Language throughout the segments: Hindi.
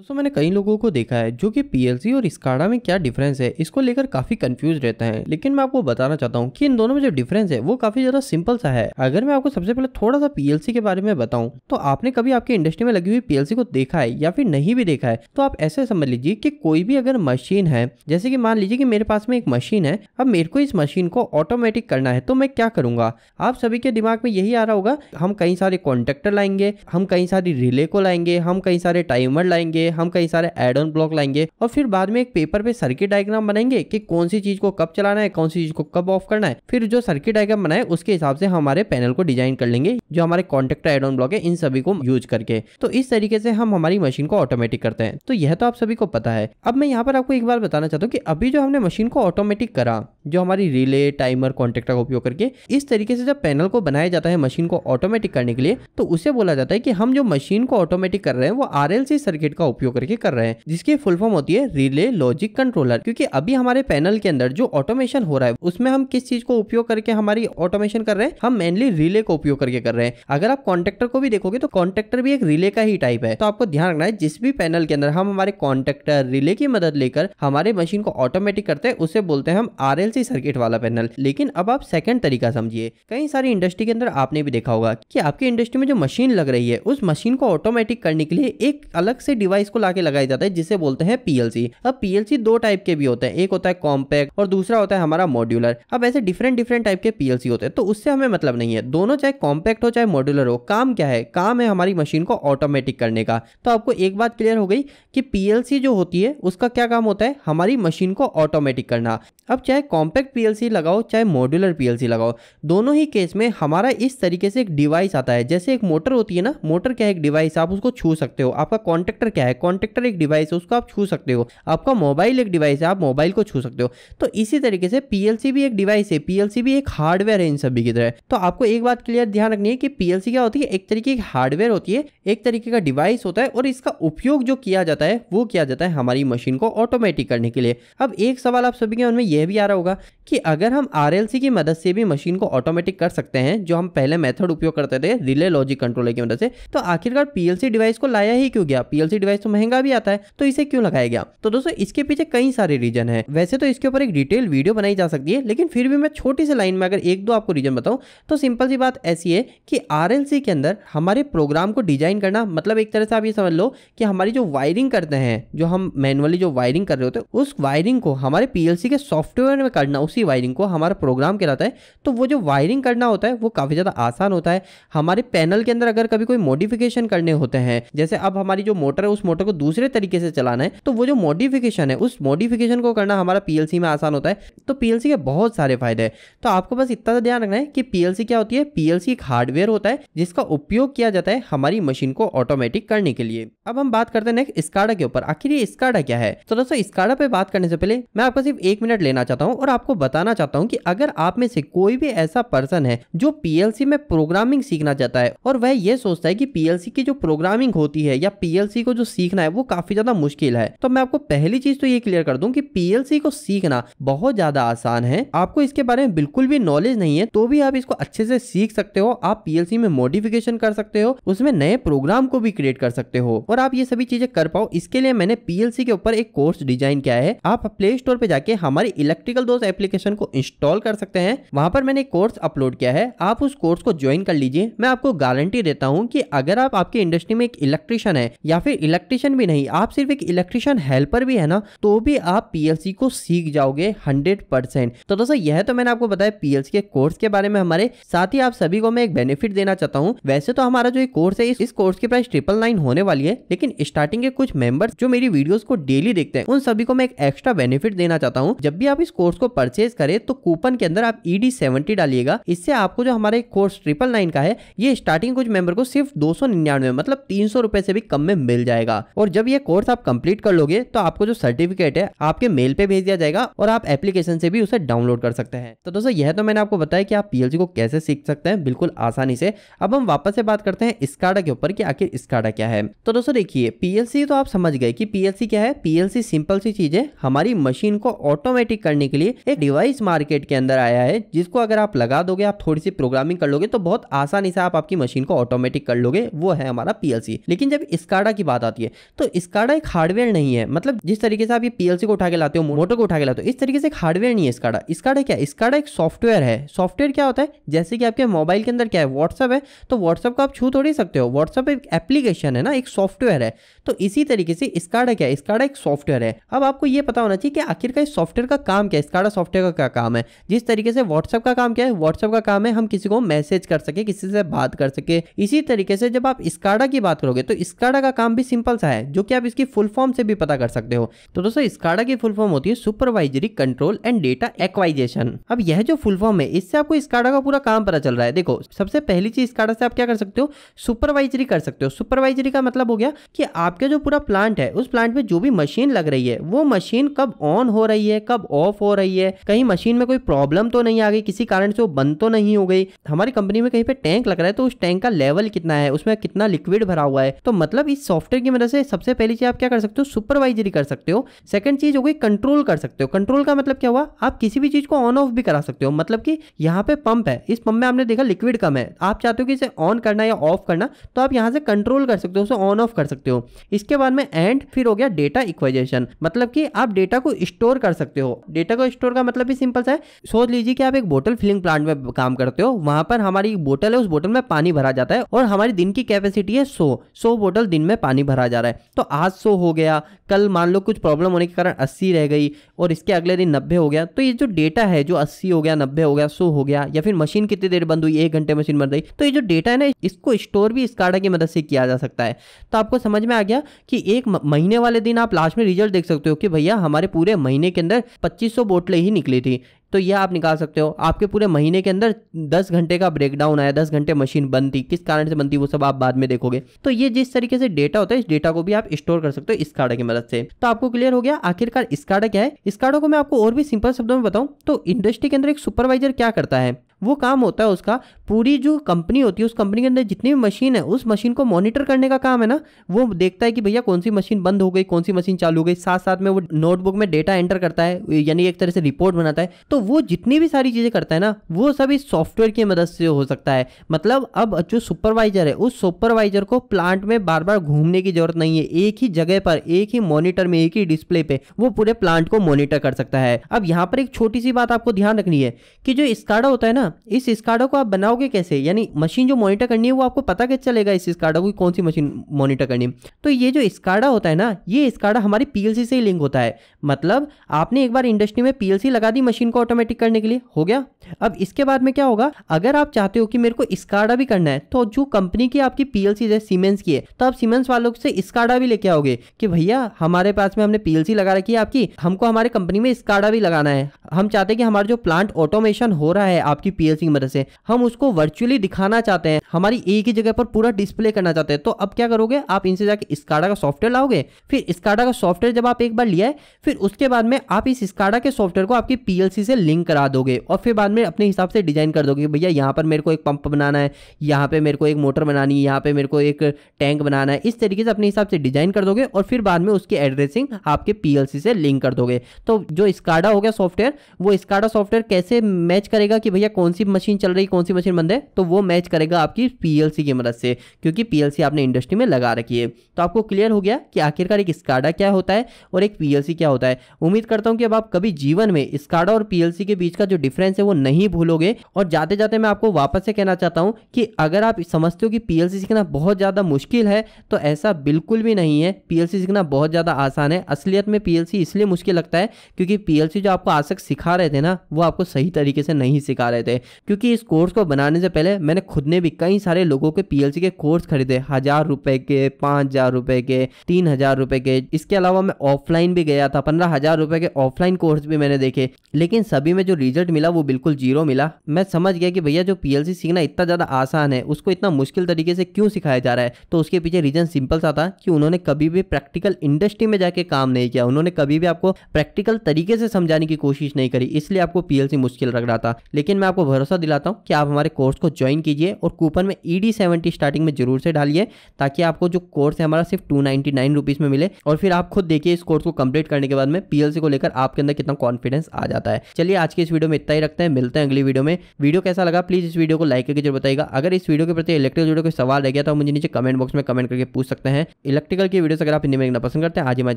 दोस्तों मैंने कई लोगों को देखा है जो कि पीएलसी और स्काडा में क्या डिफरेंस है इसको लेकर काफी कंफ्यूज रहते हैं। लेकिन मैं आपको बताना चाहता हूँ कि इन दोनों में जो डिफरेंस है वो काफी ज्यादा सिंपल सा है। अगर मैं आपको सबसे पहले थोड़ा सा पीएलसी के बारे में बताऊं तो आपने कभी आपकी इंडस्ट्री में लगी हुई पीएलसी को देखा है या फिर नहीं भी देखा है तो आप ऐसे समझ लीजिए कि कोई भी अगर मशीन है, जैसे कि मान लीजिए कि मेरे पास में एक मशीन है, अब मेरे को इस मशीन को ऑटोमेटिक करना है तो मैं क्या करूंगा। आप सभी के दिमाग में यही आ रहा होगा, हम कई सारे कॉन्टेक्टर लाएंगे, हम कई सारी रिले को लाएंगे, हम कई सारे टाइमर लाएंगे, हम कई सारे एड ऑन ब्लॉक लाएंगे और फिर बाद में एक पेपर पे सर्किट डायग्राम बनाएंगे कि कौन सी चीज को कब चलाना है, कौन सी चीज को कब ऑफ करना है। फिर जो सर्किट डायग्राम बनाए उसके हिसाब से हमारे पैनल को डिजाइन कर लेंगे जो हमारे कॉन्टेक्टर एड ऑन ब्लॉक है इन सभी को यूज करके। तो इस तरीके से हम हमारी मशीन को ऑटोमेटिक करते हैं। तो यह तो आप सभी को पता है। अब मैं यहाँ पर आपको एक बार बताना चाहता हूँ कि अभी जो हमने मशीन को ऑटोमेटिक करा, जो हमारी रिले टाइमर कॉन्टेक्टर का उपयोग करके, इस तरीके से जब पैनल को बनाया जाता है मशीन को ऑटोमेटिक करने के लिए तो उसे बोला जाता है कि हम जो मशीन को ऑटोमेटिक कर रहे हैं वो आरएलसी सर्किट का उपयोग करके कर रहे हैं, जिसकी फुल फॉर्म होती है रिले लॉजिक कंट्रोलर। क्योंकि अभी हमारे पैनल के अंदर जो ऑटोमेशन हो रहा है उसमें हम किस चीज को उपयोग करके हमारी ऑटोमेशन कर रहे हैं, हम मेनली रिले को उपयोग करके कर रहे हैं। अगर आप कॉन्टेक्टर को भी देखोगे तो कॉन्टेक्टर भी एक रिले का ही टाइप है। तो आपको ध्यान रखना है जिस भी पैनल के अंदर हम हमारे कॉन्टेक्टर रिले की मदद लेकर हमारे मशीन को ऑटोमेटिक करते हैं उसे बोलते हैं हम आरएलसी सर्किट वाला पैनल। लेकिन अब आप सेकंड तरीका समझिए। कई सारी इंडस्ट्री के अंदर आपने भी देखा होगा कि आपकी इंडस्ट्री में जो मशीन लग रही है उस मशीन को ऑटोमेटिक करने के लिए एक अलग से डिवाइस को लाके लगाया जाता है जिसे बोलते हैं पीएलसी। अब पीएलसी दो टाइप के भी होते हैं, एक होता है कॉम्पैक्ट और दूसरा होता है हमारा मॉड्यूलर। अब ऐसे डिफरेंट टाइप के पीएलसी होते हैं तो उससे हमें मतलब नहीं है, दोनों चाहे कॉम्पैक्ट हो चाहे मॉड्यूलर हो, काम क्या है, काम है हमारी मशीन को ऑटोमेटिक करने का। तो आपको एक बात क्लियर हो गई कि पीएलसी जो होती है उसका क्या काम होता है, हमारी मशीन को ऑटोमेटिक करना। अब चाहे कॉम्पैक्ट पीएलसी लगाओ चाहे मॉड्यूलर पीएलसी लगाओ, दोनों ही केस में हमारा इस तरीके से एक डिवाइस आता है। जैसे एक मोटर होती है ना, मोटर क्या है, एक डिवाइस, आप उसको छू सकते हो। आपका कॉन्टेक्टर क्या है, कॉन्टेक्टर एक डिवाइस है, उसको आप छू सकते हो। आपका मोबाइल एक डिवाइस है, आप मोबाइल को छू सकते हो। तो इसी तरीके से पीएलसी भी एक डिवाइस है, पीएलसी भी एक हार्डवेयर है इन सभी की तरह। तो आपको एक बात क्लियर ध्यान रखनी है कि पीएलसी क्या होती है, एक तरीके की हार्डवेयर होती है, एक तरीके का डिवाइस होता है और इसका उपयोग जो किया जाता है वो किया जाता है हमारी मशीन को ऑटोमेटिक करने के लिए। अब एक सवाल आप सभी के मन में यह भी आ रहा होगा कि अगर हम आरएलसी की मदद से भी मशीन को ऑटोमेटिक कर सकते हैं, जो हम पहले मेथड उपयोग करते थे रिले लॉजिक कंट्रोलर की मदद से, तो आखिरकार पीएलसी डिवाइस को लाया ही क्यों गया। पीएलसी डिवाइस तो महंगा भी आता है तो इसे क्यों लगाया गया। तो दोस्तों इसके पीछे कई सारे रीजन है। वैसे तो इसके ऊपर एक डिटेल वीडियो बनाई जा सकती है, लेकिन फिर भी मैं छोटी सी लाइन में अगर एक दो आपको रीजन बताऊं तो सिंपल सी बात ऐसी है कि आरएलसी के अंदर हमारे प्रोग्राम को डिजाइन करना, मतलब एक तरह से आप ये समझ लो कि हमारी जो वायरिंग करते हैं, जो हम मैनुअली जो वायरिंग कर रहे होते हैं, उस वायरिंग को हमारे पीएलसी के सॉफ्टवेयर में करना, उसी वायरिंग को हमारा प्रोग्राम कहलाता है। तो वो जो वायरिंग करना होता है वो काफी ज्यादा आसान होता है। हमारे पैनल के अंदर अगर कभी कोई मॉडिफिकेशन करने होते हैं, जैसे अब हमारी जो मोटर है उस मोटर को दूसरे तरीके से चलाना है, तो वो जो मॉडिफिकेशन है उस मॉडिफिकेशन को करना हमारा पीएलसी में आसान होता है। तो पीएलसी के बहुत सारे फायदे हैं। तो आपको बस इतना ध्यान रखना है कि पीएलसी क्या होती है। पीएलसी एक हार्डवेयर होता है जिसका उपयोग किया जाता है हमारी मशीन को ऑटोमेटिक करने के लिए। अब हम बात करते हैं नेक्स्ट स्काडा के ऊपर। आखिर ये स्काडा क्या है। तो दोस्तों स्काडा पे बात करने से पहले मैं आपको सिर्फ 1 मिनट लेना चाहता हूं और आपको बताना चाहता हूं कि अगर आप में से कोई भी ऐसा पर्सन है जो पीएलसी में प्रोग्रामिंग सीखना चाहता है और वह ये सोचता है कि पीएलसी की जो प्रोग्रामिंग होती है या पीएलसी को जो सीखना है वो काफी ज्यादा मुश्किल है, तो मैं आपको पहली चीज तो ये क्लियर कर दूं कि पीएलसी को सीखना बहुत ज्यादा आसान है। आपको इसके बारे में बिल्कुल भी नॉलेज नहीं है तो भी आप इसको अच्छे से सीख सकते हो। आप पीएलसी में मॉडिफिकेशन कर सकते हो, उसमें नए प्रोग्राम को भी क्रिएट कर सकते हो और आप ये सभी चीजें कर पाओ, इसके लिए मैंने पीएलसी के ऊपर एक कोर्स डिजाइन किया है। आप प्ले स्टोर पे जाके हमारी इलेक्ट्रिकल दोस्त एप्लीकेशन को इंस्टॉल कर सकते हैं। वहां पर मैंने एक कोर्स अपलोड किया है, आप उस कोर्स को ज्वाइन कर लीजिए। मैं आपको गारंटी देता हूं कि अगर आप आपकी इंडस्ट्री में एक इलेक्ट्रिशियन है या फिर इलेक्ट्रिशियन भी नहीं, आप सिर्फ एक इलेक्ट्रिशियन हेल्पर भी है ना, तो भी आप पीएलसी को सीख जाओगे 100%। तो दोस्तों यह तो मैंने आपको बताया पीएलसी के कोर्स के बारे में हमारे। साथ ही आप सभी को मैं एक बेनिफिट देना चाहता हूं। वैसे तो हमारा जो कोर्स है इस कोर्स की प्राइस 999 होने वाली है, लेकिन स्टार्टिंग के कुछ मेंबर्स जो मेरी वीडियोस को डेली देखते हैं उन सभी को मैं एक एक्स्ट्रा बेनिफिट देना चाहता हूं। जब भी आप इस कोर्स को परचेज करें तो कूपन के अंदर आप ED70 डालिएगा। इससे आपको जो हमारे कोर्स 999 का है ये स्टार्टिंग कुछ मेंबर को सिर्फ 299 मतलब 300 रुपए से भी कम में मिल जाएगा। और जब ये कोर्स आप कंप्लीट कर लोगे तो आपको जो सर्टिफिकेट है आपके मेल पे भेज दिया जाएगा और आप एप्लीकेशन से भी उसे डाउनलोड कर सकते हैं। तो दोस्तों यह तो मैंने आपको बताया कि आप पीएलसी को कैसे सीख सकते हैं बिल्कुल आसानी से। अब हम वापस से बात करते हैं स्काडा के ऊपर कि आखिर स्काडा क्या है। तो दोस्तों देखिए पीएलसी तो आप समझ गए कि पीएलसी क्या है। पीएलसी सिंपल सी चीज है, हमारी मशीन को ऑटोमेटिक ऑटोमेटिक करने के लिए एक डिवाइस मार्केट के अंदर आया है, जिसको अगर आप लगा दोगे, आप थोड़ी सी प्रोग्रामिंग कर लोगे तो बहुत आसानी से आप आपकी मशीन को ऑटोमेटिक कर लोगे। वो है हमारा पीएलसी। लेकिन जब स्काडा की बात आती है तो स्काडा एक हार्डवेयर नहीं है। मतलब जिस तरीके से आप ये पीएलसी को उठा के लाते हो, मोटर को उठा के लाते हो, इस तरीके से एक हार्डवेयर नहीं है स्काडा। स्काडा क्या है? स्काडा एक सॉफ्टवेयर है। सॉफ्टवेयर क्या होता है? जैसे कि आपके मोबाइल के अंदर क्या है, व्हाट्सएप है, तो व्हाट्सएप को आप छू थोड़ी सकते हो। व्हाट्सएप एक एप्लीकेशन है ना, एक सॉफ्टवेयर है। तो इसी तरीके से स्काडा क्या है? स्काडा एक सॉफ्टवेयर है। अब आपको ये पता होना चाहिए कि आखिरकार इस सॉफ्टवेयर का काम क्या है, स्काडा सॉफ्टवेयर का क्या काम है। जिस तरीके से व्हाट्सएप का काम क्या है, व्हाट्सएप का काम है हम किसी को मैसेज कर सके, किसी से बात कर सके। इसी तरीके से जब आप स्काडा की बात करोगे तो स्काडा का काम भी सिंपल सा है, जो कि आप इसकी फुल फॉर्म से भी पता कर सकते हो। तो दोस्तों स्काडा की फुल फॉर्म होती है supervisory control and data acquisition. अब यह जो फुल फॉर्म है, इससे आपको स्काडा का पूरा काम पता चल रहा है। देखो, सबसे पहली चीज स्काडा से आप क्या कर सकते हो, सुपरवाइजरी कर सकते हो। सुपरवाइजरी का मतलब हो गया कि आपका जो पूरा प्लांट है, उस प्लांट में जो भी मशीन लग रही है, वो मशीन कब ऑन हो रही है, कब ऑफ हो रही है, कहीं मशीन में कोई प्रॉब्लम तो नहीं आ गई, किसी कारण से वो बंद तो नहीं हो गई। हमारी कंपनी में कहीं पे टैंक लग रहा है तो उस टैंक का लेवल कितना है, उसमें कितना लिक्विड भरा हुआ है। तो मतलब इस सॉफ्टवेयर की मदद से सबसे पहली चीज आप क्या कर सकते हो, सुपरवाइजरी कर सकते हो। सेकंड चीज हो गई कंट्रोल कर सकते हो। कंट्रोल का मतलब क्या हुआ, आप किसी भी चीज को ऑन ऑफ भी करा सकते हो। मतलब कि यहाँ पे पंप है, इस पंप में आपने देखा लिक्विड कम है, आप चाहते हो कि इसे ऑन करना या ऑफ करना, तो आप यहाँ से कंट्रोल कर सकते हो, उसे ऑन ऑफ कर सकते हो। इसके बाद में एंड फिर हो गया डेटा इक्वाइजेशन। मतलब कि आप डेटा को स्टोर कर सकते हो। डेटा को स्टोर का मतलब भी सिंपल सा है। सोच लीजिए कि आप एक बोतल फिलिंग प्लांट में काम करते हो, वहां पर हमारी बोतल है, उस बोतल में पानी भरा जाता है और हमारी दिन की कैपेसिटी है 100 बोतल दिन में पानी भरा जा रहा है। तो आज 100 हो गया, कल मान लो कुछ प्रॉब्लम होने के कारण 80 रह गई और इसके अगले दिन 90 हो गया। तो ये जो डेटा है, जो 80 हो गया, 90 हो गया, 100 हो गया, या फिर मशीन कितनी देर बंद हुई, 1 घंटे मशीन बंद रही, तो ये जो डेटा है ना, इसको स्टोर भी स्काडा की मदद से किया जा सकता है। तो आपको समझ में आ गया कि एक महीने वाले दिन आप लास्ट में रिजल्ट देख सकते हो कि भैया हमारे पूरे महीने के अंदर 2500 बोतलें ही निकली थी। तो यह आप निकाल सकते हो। आपके पूरे महीने के अंदर 10 घंटे का ब्रेकडाउन आया, 10 घंटे मशीन बंद थी, किस कारण से बंद थी वो सब आप बाद में देखोगे। तो ये जिस तरीके से डेटा होता है, इस डेटा को भी आप स्टोर कर सकते हो स्काडा की मदद से। तो आपको क्लियर हो गया आखिरकार स्काडा क्या है। स्काडा को मैं आपको और भी सिंपल शब्दों में बताऊं तो इंडस्ट्री के अंदर एक सुपरवाइजर क्या करता है, वो काम होता है उसका, पूरी जो कंपनी होती है उस कंपनी के अंदर जितनी भी मशीन है, उस मशीन को मॉनिटर करने का काम है ना। वो देखता है कि भैया कौन सी मशीन बंद हो गई, कौन सी मशीन चालू हो गई, साथ साथ में वो नोटबुक में डेटा एंटर करता है, यानी एक तरह से रिपोर्ट बनाता है। तो वो जितनी भी सारी चीजें करता है ना, वो सब इस सॉफ्टवेयर की मदद से हो सकता है। मतलब अब जो सुपरवाइजर है, उस सुपरवाइजर को प्लांट में बार बार घूमने की जरूरत नहीं है। एक ही जगह पर, एक ही मॉनिटर में, एक ही डिस्प्ले पे वो पूरे प्लांट को मॉनिटर कर सकता है। अब यहाँ पर एक छोटी सी बात आपको ध्यान रखनी है कि जो स्काडा होता है ना, इस स्काडा को आप बनाओगे कैसे, यानी मशीन जो मॉनिटर करनी है वो आपको पता कैसे चलेगा इस स्काडा को कौन सी मशीन मॉनिटर करनी है। तो ये जो स्काडा होता है ना, ये स्काडा हमारी पीएलसी से ही लिंक होता है। मतलब आपने एक बार इंडस्ट्री में पीएलसी लगा दी मशीन को ऑटोमेटिक करने के लिए, हो गया। अब इसके बाद में क्या होगा, अगर आप चाहते हो कि मेरे को स्काडा भी करना है, तो जो कंपनी की आपकी पीएलसी है सीमेंस की है, तो आप सीमेंस वालों से स्काडा भी लेके आओगे कि भैया हमारे पास में हमने पीएलसी लगा रखी है आपकी, हमको हमारे कंपनी में स्काडा भी लगाना है। हम चाहते हैं कि हमारा जो प्लांट ऑटोमेशन हो रहा है आपकी पीएलसी की मदद से, हम उसको वर्चुअली दिखाना चाहते हैं, हमारी एक ही जगह पर पूरा डिस्प्ले करना चाहते हैं। तो अब क्या करोगे, आप इनसे जाके स्काडा का सॉफ्टवेयर लाओगे। फिर स्काडा का सॉफ्टवेयर जब आप एक बार लिया है, फिर उसके बाद में आप इस स्काडा के सॉफ्टवेयर को आपकी पीएलसी से लिंक करा दोगे और फिर बाद में अपने हिसाब से डिजाइन कर दोगे। भैया यहाँ पर मेरे को एक पंप बनाना है, यहाँ पे मेरे को एक मोटर बनानी है, यहाँ पे मेरे को एक टैंक बनाना है। इस तरीके से अपने हिसाब से डिजाइन कर दोगे और फिर बाद में उसकी एड्रेसिंग आपके पीएलसी से लिंक कर दोगे। तो जो स्काडा हो गया सॉफ्टवेयर, वो स्काडा सॉफ्टवेयर कैसे मैच करेगा कि भैया कौन सी मशीन चल रही, कौन सी मशीन बंद है, तो वो मैच करेगा आपकी पीएलसी की मदद से, क्योंकि पीएलसी आपने इंडस्ट्री में लगा रखी है। तो आपको क्लियर हो गया कि आखिरकार एक स्काडा क्या होता है और एक पीएलसी क्या होता है। उम्मीद करता हूं कि अब आप कभी जीवन में स्काडा और पीएलसी के बीच का जो डिफरेंस है वो नहीं भूलोगे। और जाते जाते मैं आपको वापस से कहना चाहता हूं कि अगर आप समझते हो कि पीएलसी सीखना बहुत ज्यादा मुश्किल है, तो ऐसा बिल्कुल भी नहीं है। पीएलसी सीखना बहुत ज्यादा आसान है। असलियत में पीएलसी इसलिए मुश्किल लगता है क्योंकि पीएलसी जो आपको आज तक सिखा रहे थे ना, वो आपको सही तरीके से नहीं सिखा रहे थे। क्योंकि इस कोर्स को बनाने से पहले मैंने खुद ने भी कई सारे लोगों के पीएलसी के कोर्स खरीदे, 1000 रुपए के, 5000 रुपए के, 3000 रुपए के। इसके अलावा मैं ऑफलाइन भी गया था, 15,000 रुपए के ऑफलाइन कोर्स भी मैंने देखे, लेकिन सभी में जो रिजल्ट मिला वो बिल्कुल जीरो मिला। मैं समझ गया कि भैया जो पीएलसी सीखना इतना ज्यादा आसान है, उसको इतना मुश्किल तरीके से क्यों सिखाया जा रहा है। तो उसके पीछे रीजन सिंपल सा था कि उन्होंने कभी भी प्रैक्टिकल इंडस्ट्री में जाके काम नहीं किया, उन्होंने कभी भी आपको प्रैक्टिकल तरीके से समझाने की कोशिश नहीं करी, इसलिए आपको पीएलसी मुश्किल लग रहा था। लेकिन मैं आपको भरोसा दिलाता हूँ कि आप हमारे कोर्स को ज्वाइन कीजिए और कूपन में ED70 स्टार्टिंग में जरूर से डालिए, ताकि आपको जो कोर्स है हमारा सिर्फ 299 रुपीज में मिले। और फिर आप खुद देखिए इस कोर्स को कंप्लीट करने के बाद में PLC को लेकर आपके अंदर कितना कॉन्फिडेंस आ जाता है। चलिए आज की इस वीडियो में इतना ही रखते हैं, मिलते हैं अगली वीडियो में। वीडियो कैसा लगा प्लीज इस वीडियो को लाइक करके जरूर बताइएगा। अगर इस वीडियो के प्रति इलेक्ट्रिकल जुड़े कोई सवाल रह गया तो मुझे नीचे कमेंट बॉक्स में कमेंट करके पूछ सकते हैं। इलेक्ट्रिकल की वीडियोस अगर आप हिंदी में देखना पसंद करते हैं आज हमारे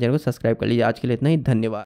चैनल को सब्सक्राइब कर लीजिए। आज के लिए इतना ही, धन्यवाद।